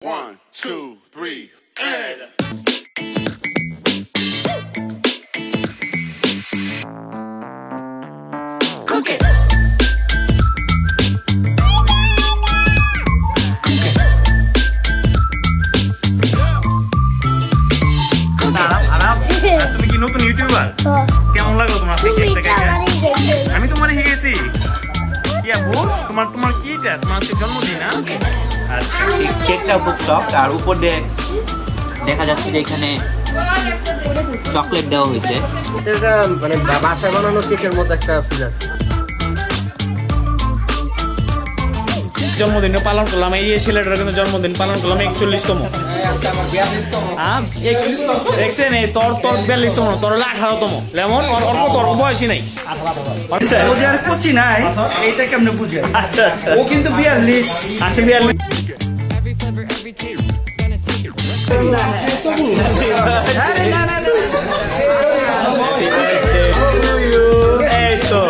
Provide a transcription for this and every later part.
1, 2, 3, and... Cook it! তুমি কি নতুন ইউটিউবার? কেমন লাগলো তোমার কেকটা খেয়ে? আমি তোমারে শিখাইছি। কি আপু তোমার কি এটা? তোমার আজকে জন্মদিন না? আচ্ছা কেকটা খুব সফট আর উপর দিয়ে দেখা যাচ্ছে যে এখানে চকলেট দেওয়া হয়েছে। এটা মানে বাসায় বানানো কেকের মতো একটা ফিল আছে। জন্মদিন পালন করলাম, এই ছেলেটার কিন্তু জন্মদিন পালন করলাম 41তম। দেখছেন এই তোর 42তম, তোর 18তম। লেমন তোর বয়সই নাই। আচ্ছা আর কোচি নাই, এইটা কেমনে বুঝে? আচ্ছা আচ্ছা ও কিন্তু 42। আচ্ছা 42। এই তো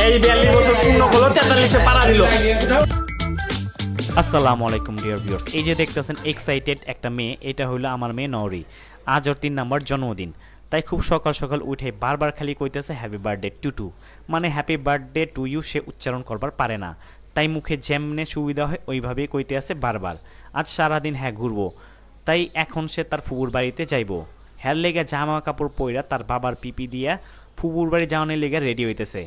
এই 42 বছর পূর্ণ হলো, 43-এ পাড়া দিল। আসসালামু আলাইকুম ডিয়ার ভিউয়ার্স, এই যে দেখতেছেন এক্সাইটেড একটা মেয়ে, এটা হলো আমার মেয়ে নওরি। আজ ওর 3 নম্বর জন্মদিন, তাই খুব সকাল সকাল উঠে বারবার খালি কইতেছে হ্যাপি বার্থডে টু। মানে হ্যাপি বার্থডে টু ইউ সে উচ্চারণ করবার পারে না, তাই মুখে যেমনে সুবিধা হয় ওইভাবেই কইতে আছে বারবার। আজ সারাদিন হ্যাঁ ঘুরবো, তাই এখন সে তার ফুবুর বাড়িতে যাইবো। হ্যার লেগে জামা কাপড় পইরা তার বাবার পিপি দিয়া ফুবুর বাড়ি যাওয়ানোর লেগে রেডি হইতেছে।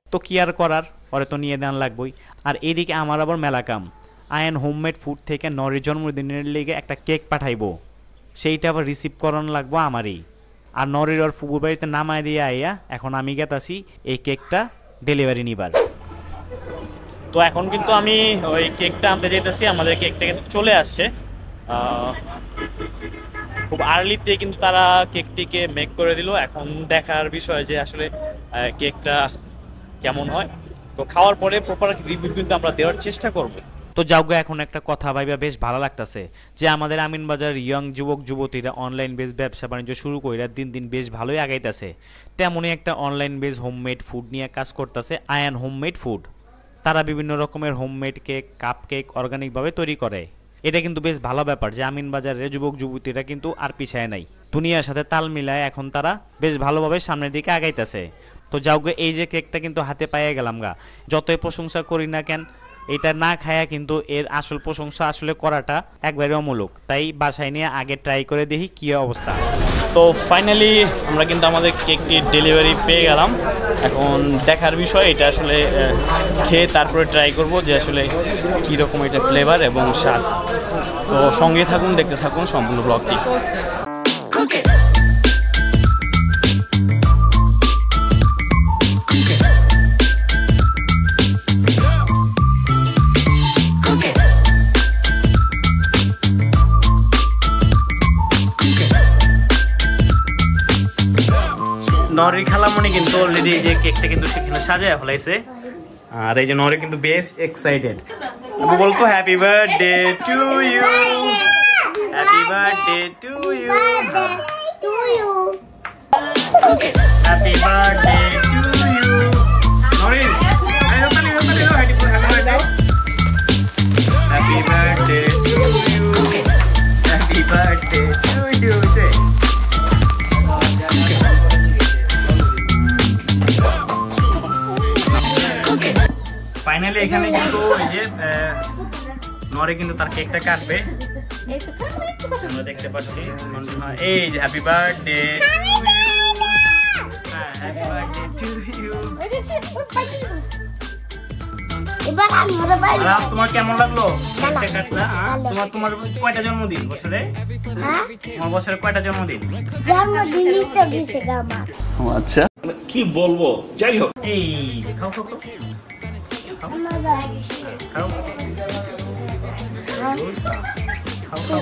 তো কি আর করার, ওরে তো নিয়ে দেন লাগবই। আর এইদিকে আমার আবার মেলা কাম। আয়ান হোমমেড ফুড থেকে নরির জন্মদিনের লেগে একটা কেক পাঠাইবো, সেইটা আবার রিসিভ করানো লাগবো আমারই। আর নরির ওর ফুবুর বাড়িতে নামায় দিয়ে আইয়া এখন আমি গেতাছি এই কেকটা ডেলিভারি নিবার। তো এখন কিন্তু আমি ওই কেকটা আনতে যেতেছি, আমাদের কেকটা কিন্তু চলে আসছে। খুব আর্লিতে কিন্তু তারা কেকটিকে মেক করে দিল। এখন দেখার বিষয় যে আসলে কেকটা কেমন হয়। তো খাওয়ার পরে প্রপার রিভিউ কিন্তু আমরা দেওয়ার চেষ্টা করব। তো যাওগো এখন একটা কথা ভাইবা বেশ ভালো লাগতেছে যে আমাদের আমিনবাজার ইয়ং যুবক যুবতীরা অনলাইন বেস ব্যবসা বাণিজ্য শুরু করে দিন দিন বেশ ভালোই আগাইতেছে। তেমনই একটা অনলাইন বেস হোমমেড ফুড নিয়ে কাজ করতেছে আয়ান হোমমেড ফুড। তারা বিভিন্ন রকমের হোমমেড কেক, কাপ কেক অর্গানিকভাবে তৈরি করে। এটা কিন্তু বেশ ভালো ব্যাপার যে আমিনবাজারের যুবক যুবতীরা কিন্তু আর পিছায় নাই, দুনিয়ার সাথে তাল মিলায় এখন তারা বেশ ভালোভাবে সামনের দিকে আগাইতেছে। তো যাওগে এই যে কেকটা কিন্তু হাতে পাইয়া গেলাম গা, যতই প্রশংসা করি না কেন এটা না খায়া কিন্তু এর আসল প্রশংসা আসলে করাটা একবারে অমূলক। তাই বাসায় নিয়ে আগে ট্রাই করে দেখি কী অবস্থা। তো ফাইনালি আমরা কিন্তু আমাদের কেকটির ডেলিভারি পেয়ে গেলাম। এখন দেখার বিষয় এটা আসলে খেয়ে তারপরে ট্রাই করব যে আসলে কীরকম এটা ফ্লেভার এবং স্বাদ। তো সঙ্গে থাকুন, দেখতে থাকুন সম্পূর্ণ ব্লগটি। নরি খালামণি কিন্তু অলরেডি এই যে কেকটা কিন্তু সেখানে সাজায় ফেলাইছে। আর এই যে নরি কিন্তু বেশ এক্সাইটেড। আমি বলতো happy birthday to you, happy birthday to you, happy birthday to you. নরি happy birthday to you, happy birthday to you. Finally এখানে কিন্তু এই যে নরে কিন্তু তার কেকটা কাটবে, আমরা দেখতে পাচ্ছি। এই যে happy birthday, happy birthday to you. তোমার কেমন লাগলো কেকটা কাটলা? তোমার কয়টা জন্মদিন বছরে? তোমার বছরে কয়টা জন্মদিন? আচ্ছা কি বলবো, যাই হোক। এই খাও খাও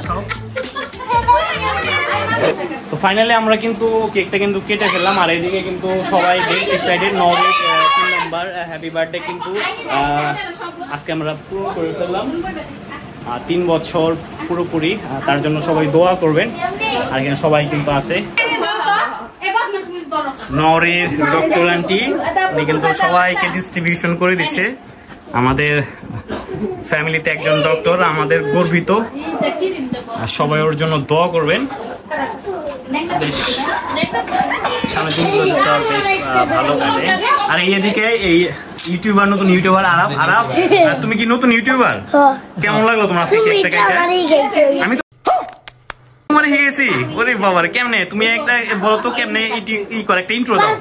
খাও। তো ফাইনালি আমরা কিন্তু কেকটা কিন্তু কেটে ফেললাম। আর এদিকে কিন্তু সবাই বেশ এক্সাইটেড। নরের 3 নাম্বার হ্যাপি বার্থডে কিন্তু আজকে আমরা পুরো করে ফেললাম। 3 বছর পুরোপুরি, তার জন্য সবাই দোয়া করবেন। আর এখানে সবাই কিন্তু আছে। নরের ডক্টর আন্টি উনি কিন্তু সবাইকে ডিস্ট্রিবিউশন করে দিচ্ছে। আমাদের ফ্যামিলিতে একজন ডক্টর, আমাদের গর্বিত। সবাই ওর জন্য দোয়া করবেন। বেশ সামনে দিনগুলো দেখতে হবে, ভালো কাটে। আর এদিকে এই ইউটিউবার, নতুন ইউটিউবার আরাব। আরাব, তুমি কি নতুন ইউটিউবার? কেমন লাগলো তোমার আজকে কেকটা কেটে? আমি তো তোমার হয়ে গেছি। ওরে বাবার, কেমনে তুমি একটা বলো তো, কেমনে ই করে একটা ইন্ট্রো দাও।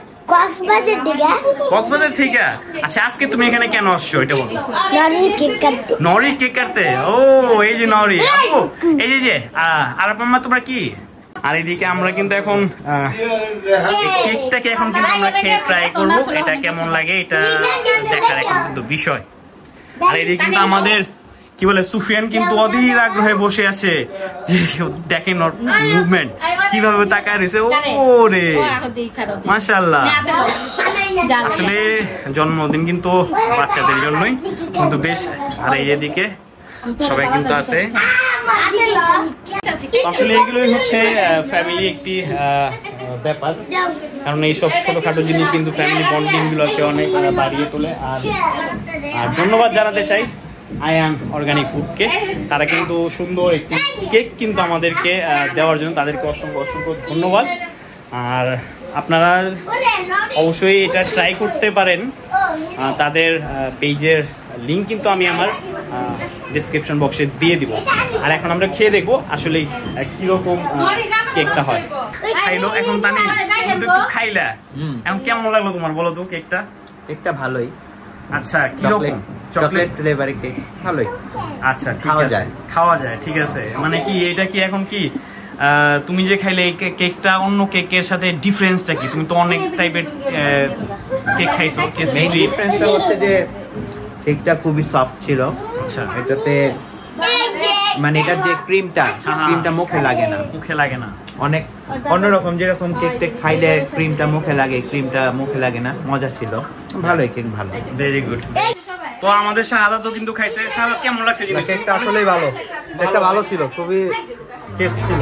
কক্সবাজার থেকে? আচ্ছা, আজকে তুমি এখানে কেন আসছো এটা বলো। নরি কেক কাটতে? ও এই যে নরি আপু, এই যে আরাব মাম্মা, তোমরা কি? আর এদিকে আমরা কিন্তু এখন কেকটাকে এখন কিন্তু আমরা খেয়ে ট্রাই করবো, এটা কেমন লাগে এটা দেখার এখন কিন্তু বিষয়। আর এদিকে কিন্তু আমাদের কি বলে সুফিয়ান কিন্তু অধীর আগ্রহে বসে আছে, যে দেখেন মুভমেন্ট কিভাবে তাকায় রয়েছে। ওরে মাশাআল্লাহ, আসলে জন্মদিন কিন্তু বাচ্চাদের জন্যই কিন্তু বেশ। আর এদিকে সবাই কিন্তু আছে। আসলে এগুলোই হচ্ছে ফ্যামিলি একটি ব্যাপার, কারণ এইসব ছোটখাটো জিনিস কিন্তু ফ্যামিলি বন্ডিং গুলোকে অনেক বাড়িয়ে তোলে। আর ধন্যবাদ জানাতে চাই আই অ্যাম অর্গানিক ফুডকে, তারা কিন্তু সুন্দর একটি কেক কিন্তু আমাদেরকে দেওয়ার জন্য তাদেরকে অসংখ্য অসংখ্য ধন্যবাদ। আর আপনারা অবশ্যই এটা ট্রাই করতে পারেন, তাদের পেজের লিঙ্ক কিন্তু আমি আমার ডেসক্রিপশন বক্সে দিয়ে দিব। আর এখন আমরা খেয়ে দেখবো আসলে কিরকম কেকটা হয়। খাইলো এখন তানি, কিন্তু একটু খাইলা, এখন কেমন লাগলো তোমার বলো তো কেকটা? কেকটা ভালোই। আচ্ছা, কিরকম? চকলেট ফ্লেভারের কেক, ভালোই। আচ্ছা, খাওয়া যায়, খাওয়া যায়, ঠিক আছে। মানে কি এটা কি এখন কি তুমি যে খাইলে এই কেকটা অন্য কেকের সাথে ডিফারেন্সটা কি? তুমি তো অনেক টাইপের কেক খাইছো, মেইন ডিফারেন্সটা হচ্ছে যে কেকটা খুবই সফট ছিল। আচ্ছা, এটাতে মানে এটার যে ক্রিমটা মুখে লাগে না, মুখে লাগে না। অনেক অন্যরকম, যেরকম কেকটা খাইলে ক্রিমটা মুখে লাগে, ক্রিমটা মুখে লাগে না, মজা ছিল, ভালোই কেক, ভালো, ভেরি গুড। তো আমাদের শাহাদা তো কিন্তু খাইছে। শাহাদা কেমন লাগছে? কেকটা আসলেই ভালো, কেকটা ভালো ছিল, খুবই টেস্ট ছিল।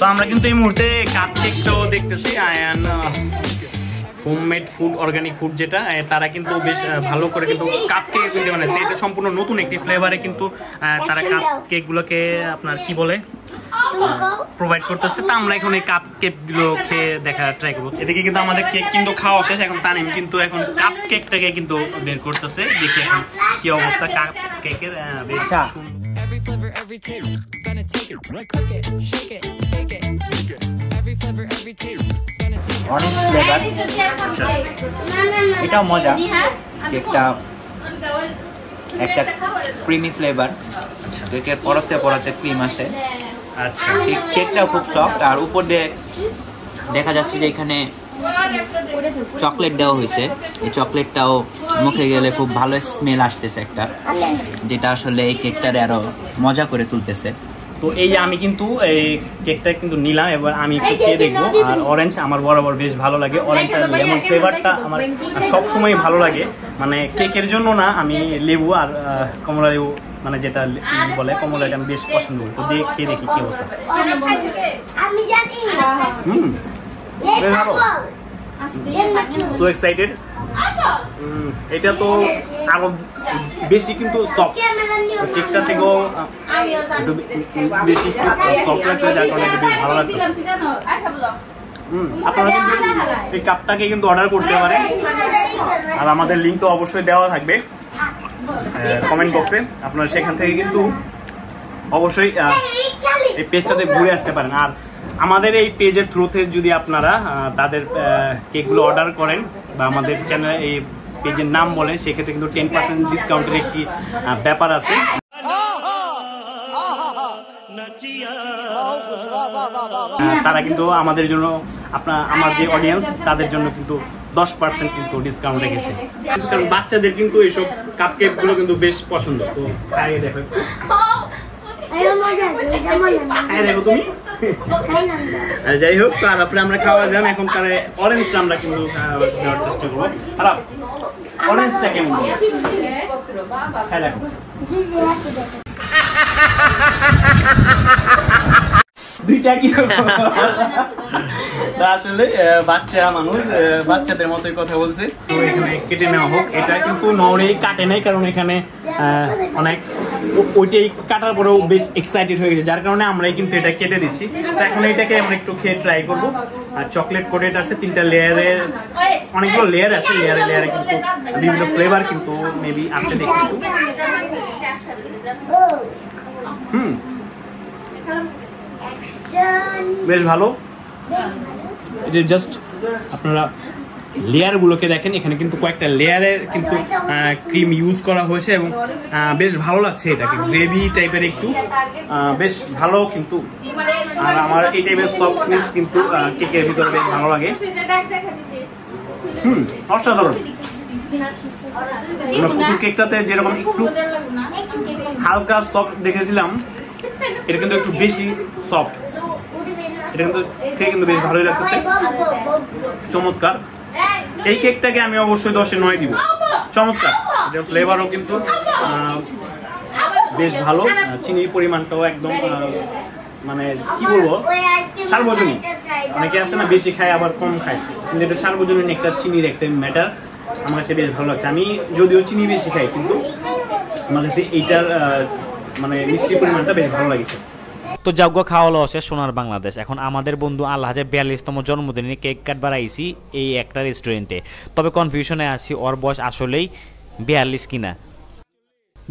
তো আমরা কিন্তু এই মুহূর্তে কাপ কেকটাও দেখতেছি। Ayaan homemade food, organic food যেটা, তারা কিন্তু বেশ ভালো করে কিন্তু কাপ কেক কিন্তু বানাইছে। এটা সম্পূর্ণ নতুন একটি ফ্লেভারে কিন্তু তারা কাপ কেক গুলোকে আপনার কি বলে প্রোভাইড করতেছে। তা আমরা এখন এই কাপ কেক গুলো খেয়ে দেখা ট্রাই করবো। এদিকে কিন্তু আমাদের কেক কিন্তু খাওয়া শেষ, এখন তানিম কিন্তু এখন কাপ কেকটাকে কিন্তু বের করতেছে। দেখি এখন কি অবস্থা কাপ কেকের। Every flavor, every taste, gonna take it, right, cook it, shake it, bake it. Every flavor, every taste, gonna take it. Orange flavour, এটাও মজা। কেকটা একটা ক্রিমি ফ্লেভার, কেকের পরতে পরতে ক্রিম আছে। আচ্ছা, কেকটাও খুব সফট। আর উপর দিয়ে দেখা যাচ্ছে যে এখানে চকলেট দেওয়া হয়েছে। এই চকলেটটাও মুখে গেলে খুব ভালো স্মেল আসতেছে একটা, যেটা আসলে এই কেকটারে আরো মজা করে তুলতেছে। তো এই যে আমি কিন্তু এই কেকটা কিন্তু নিলাম, এবার আমি একটু খেয়ে দেখবো। আর অরেঞ্জ আমার বরাবর বেশ ভালো লাগে, অরেঞ্জ আর লেমন ফ্লেভারটা আমার সবসময় ভালো লাগে। মানে কেকের জন্য না, আমি লেবু আর কমলা লেবু, মানে যেটা বলে কমলা, এটা আমি বেশ পছন্দ করি। তো দিয়ে খেয়ে দেখি কি অবস্থা। বেশ ভালো, সো এক্সাইটেড। এটা তো আরো বেশি কিন্তু সফট, কেকটা থেকেও একটু বেশি সফট লাগছে, যার কারণে বেশ ভালো লাগছে। আপনারা কিন্তু এই কাপটাকে কিন্তু অর্ডার করতে পারেন, আর আমাদের লিঙ্ক তো অবশ্যই দেওয়া থাকবে কমেন্ট বক্সে। আপনারা সেখান থেকে কিন্তু অবশ্যই এই পেজটাতে ঘুরে আসতে পারেন। আর আমাদের এই পেজের থ্রুতে যদি আপনারা তাদের কেকগুলো অর্ডার করেন বা আমাদের চ্যানেলে এই পেজের নাম বলেন, সেক্ষেত্রে কিন্তু 10% ডিসকাউন্টের একটি ব্যাপার আছে। তারা কিন্তু আমাদের জন্য, আমার যে অডিয়েন্স তাদের জন্য কিন্তু 10% কিন্তু ডিসকাউন্ট রেখেছে। কারণ বাচ্চাদের কিন্তু এইসব কাপ কেক গুলো কিন্তু বেশ পছন্দ। তো খাইয়ে দেখো, দেখো তুমি। যাই হোক, তো আর আমরা খাওয়া যান এখন। তাহলে অরেঞ্জটা আমরা কিন্তু নেওয়ার চেষ্টা করবো। খারাপ অরেঞ্জটা কেমন খাই দেখো। দুইটা কি আসলে বাচ্চা মানুষ বাচ্চাদের মতোই কথা বলছে। তো এখানে কেটে নেওয়া হোক। এটা কিন্তু নড়েই কাটে নাই, কারণ এখানে অনেক ওইটাই কাটার পরেও বেশ এক্সাইটেড হয়ে গেছে, যার কারণে আমরাই কিন্তু এটা কেটে দিচ্ছি। তো এখন এটাকে আমরা একটু খেয়ে ট্রাই করবো। আর চকলেট কোটেড আছে 3টা লেয়ারে, অনেকগুলো লেয়ার আছে, লেয়ারে লেয়ারে কিন্তু বিভিন্ন ফ্লেভার কিন্তু মেবি আসতে দেখি। বেশ ভালো। এটা জাস্ট আপনারা লেয়ার গুলোকে দেখেন, এখানে কিন্তু কয়েকটা লেয়ারে কিন্তু ক্রিম ইউজ করা হয়েছে এবং বেশ ভালো লাগছে। এটাকে গ্রেভি টাইপের একটু বেশ ভালো কিন্তু। আর আমার এই টাইপের সফটনেস কিন্তু কেকের ভিতরে বেশ ভালো লাগে। অসাধারণ। কুকুর কেকটাতে যেরকম একটু হালকা সফট দেখেছিলাম, এটা কিন্তু একটু বেশি সফট। এটা কিন্তু খেয়ে কিন্তু বেশ ভালোই লাগতেছে, চমৎকার। এই কেকটাকে আমি অবশ্যই 10-এ 9 দিব। চমৎকার। এটা ফ্লেভারও কিন্তু বেশ ভালো, চিনির পরিমাণটাও একদম মানে কি বলবো সার্বজনীন। অনেকে আছে না বেশি খায় আবার কম খায়, কিন্তু এটা সার্বজনীন একটা চিনির একটা ম্যাটার। আমার কাছে বেশ ভালো লাগছে। আমি যদিও চিনি বেশি খাই, কিন্তু আমার কাছে এইটার মানে মিষ্টির পরিমাণটা বেশ ভালো লাগছে। তো যাজ্ঞ খাওয়া হলো শেষ সোনার বাংলাদেশ। এখন আমাদের বন্ধু আলহাজের 42তম জন্মদিনে কেক কাটবার আইসি এই একটা রেস্টুরেন্টে। তবে কনফিউশনে আছি ওর বয়স আসলেই 42 কিনা।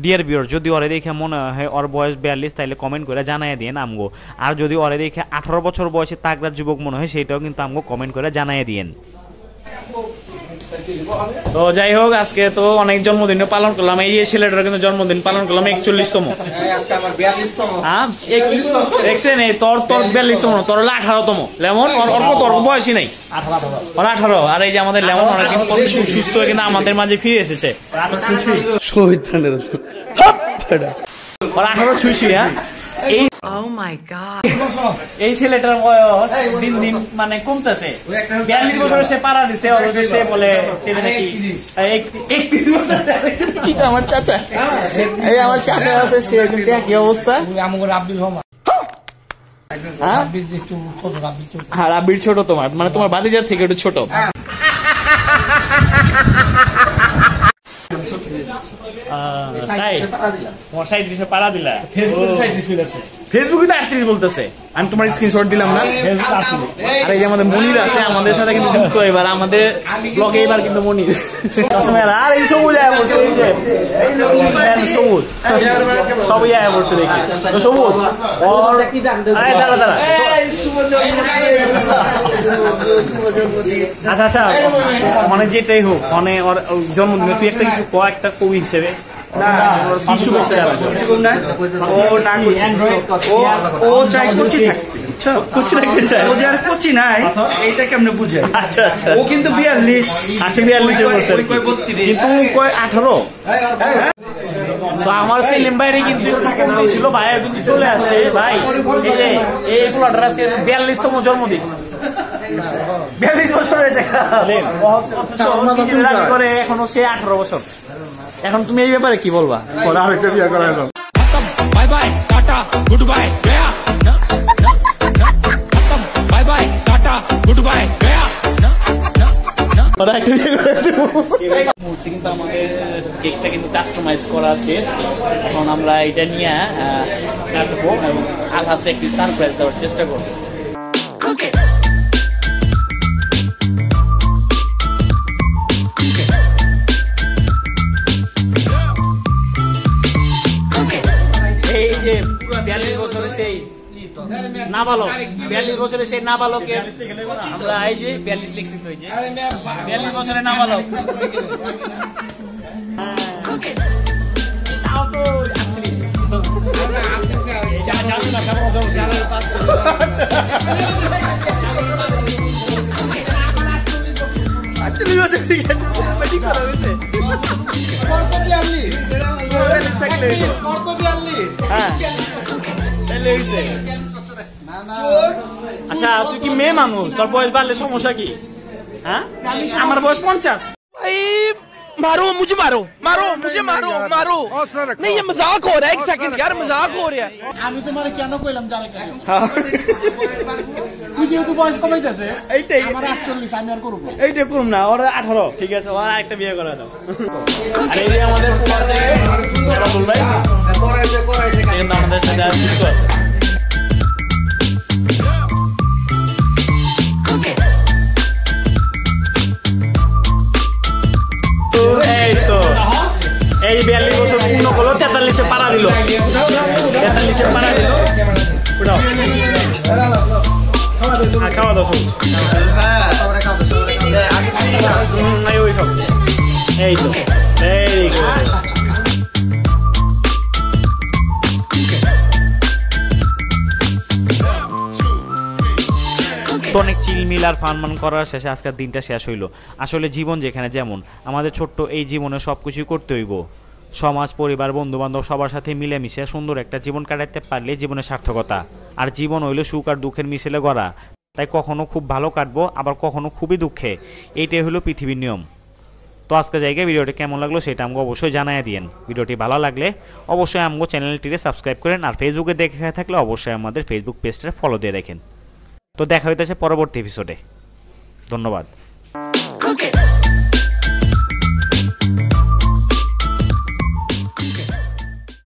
ডিয়ার ভিউয়ার, যদি ওরে দেখে মনে হয় ওর বয়স 42 তাইলে কমেন্ট করে জানাই দিন আমগো। আর যদি ওরে দেখে 18 বছর বয়সে তাগড়া যুবক মনে হয়, সেটাও কিন্তু আমগো কমেন্ট করে জানাই দিন। তো যাই হোক, আজকে তো অনেক জন্মদিন পালন করলাম। এই ছেলেটার কিন্তু জন্মদিন পালন করলাম 41তম। তোর 42তম, তোর হলো 18তম। লেমন তোর বয়সই নাই, ওর 18। আর এই যে আমাদের লেমন, ওরা কিন্তু সুস্থ হয়ে কিন্তু আমাদের মাঝে ফিরে এসেছে। ওর 18 ছুঁইছি। হ্যাঁ, এই ছেলেটার বয়স দিন দিন মানে কমতেছে। 42 বছরে সে পাড়া দিছে, অথচ সে বলে ছেলে নাকি 31। আমার চাচা, এই আমার চাচা আছে, সে কিন্তু একই অবস্থা। হ্যাঁ, রাব্বির ছোট তোমার, মানে তোমার ভাতিজার থেকে একটু ছোট। ফেসবুকে তো 38 বলতেছে, আমি তোমার স্ক্রিনশট দিলাম না। আর এই যে আমাদের মনির আছে আমাদের সাথে কিন্তু যুক্ত, এবার আমাদের ব্লগে এবার কিন্তু মনির। আর এই সবুজ আয়া পড়ছে, এই যে সবুজ সবই আয়া পড়ছে দেখি। সবুজ দাঁড়া দাঁড়া। আচ্ছা আচ্ছা, মানে যেটাই হোক, মানে ওর জন্মদিনে তুই একটা কিছু একটা কবি হিসেবে আচ্ছা আচ্ছা, ও কিন্তু 42 আছে, 42 কিন্তু 18। তো আমার সেলিম ভাইরে কিন্তু ছিল, ভাইয়া কিন্তু চলে আসছে। ভাই এই পোলাটার আজকে 42তম জন্মদিন, 42 বছর হয়েছে করে, এখনো সে 18 বছর। এখন তুমি এই ব্যাপারে কি বলবা? আরেকটা বিয়ে করা হলো। Bye bye tata good bye Gaya, bye bye tata good bye Gaya. মুহূর্তে কিন্তু আমাদের কেকটা কিন্তু কাস্টমাইজ করা শেষ। এখন আমরা এটা নিয়ে কাটবো এবং আলহাসে একটি সারপ্রাইজ দেওয়ার চেষ্টা করবো। এই যে 42 বছরের সেই নাবালক, 42 বছরের সেই নাবালকে আমরা এই যে 42 লিখছি, তো এই যে 42 বছরের নাবালক। তাও তো 38। আচ্ছা, তুই কি মেয়ে মানুষ, তোর বয়স বাড়লে সমস্যা কি? হ্যাঁ, আমার বয়স 50। मारो मुझे मारो मारो मुझे मारो मारो नहीं ये मजाक हो रहा है एक सेकंड यार मजाक हो रहा है আমি তোমারে কেন কইলাম জারে কেন তুই যেহেতু বয়স কমাইতেছে এইটাই আমার 48 আমি আর করব এইটা করুম না ওর 18 ঠিক আছে ওর আরেকটা বিয়ে করে দাও আর এই যে আমাদের প্রবাস থেকে আব্দুল ভাই করাইছে যে আমাদের সাথে যুক্ত আছে এই 42 বছর পূর্ণ করলো 43-এ পাড়া দিল 43-এ পাড়া দিল উঠাও খাওয়া দাও এই তো ভেরি গুড অনেক চিলমিল আর ফানমান করার শেষে আজকের দিনটা শেষ হইল আসলে জীবন যেখানে যেমন আমাদের ছোট্ট এই জীবনে সব কিছুই করতে হইব সমাজ পরিবার বন্ধু বান্ধব সবার সাথে মিলেমিশে সুন্দর একটা জীবন কাটাতে পারলে জীবনের সার্থকতা আর জীবন হইল সুখ আর দুঃখের মিশেলে গড়া তাই কখনো খুব ভালো কাটবো আবার কখনো খুবই দুঃখে এইটাই হলো পৃথিবীর নিয়ম তো আজকে জায়গায় ভিডিওটি কেমন লাগলো সেটা আমাকে অবশ্যই জানাই দিয়েন ভিডিওটি ভালো লাগলে অবশ্যই আমাকে চ্যানেলটিকে সাবস্ক্রাইব করেন আর ফেসবুকে দেখে থাকলে অবশ্যই আমাদের ফেসবুক পেজটা ফলো দিয়ে রাখেন তো দেখা হইতেছে পরবর্তী এপিসোডে ধন্যবাদ